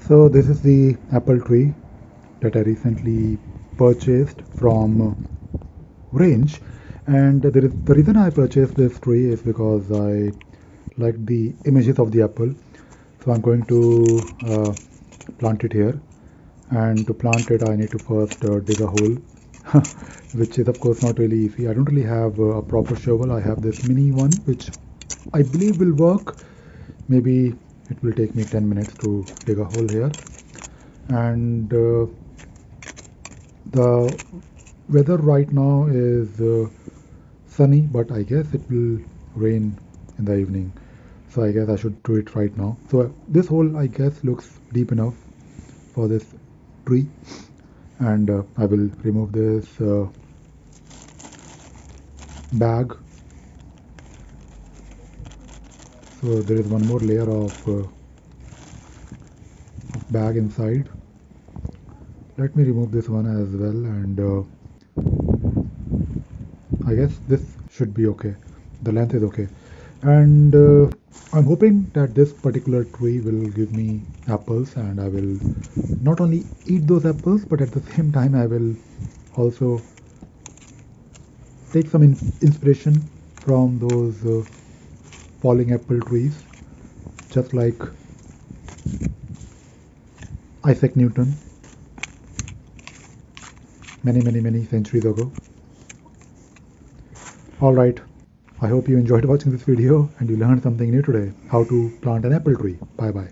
So this is the apple tree that I recently purchased from Range, and the reason I purchased this tree is because I like the images of the apple. So I'm going to plant it here, and to plant it I need to first dig a hole, which is of course not really easy. I don't really have a proper shovel. I have this mini one, which I believe will work. Maybe it will take me 10 minutes to dig a hole here, and the weather right now is sunny, but I guess it will rain in the evening. So I guess I should do it right now. So this hole I guess looks deep enough for this tree, and I will remove this bag. So there is one more layer of bag inside. Let me remove this one as well, and I guess this should be okay. The length is okay, and I'm hoping that this particular tree will give me apples, and I will not only eat those apples, but at the same time I will also take some inspiration from those falling apple trees, just like Isaac Newton many centuries ago. Alright, I hope you enjoyed watching this video and you learned something new today, how to plant an apple tree. Bye bye.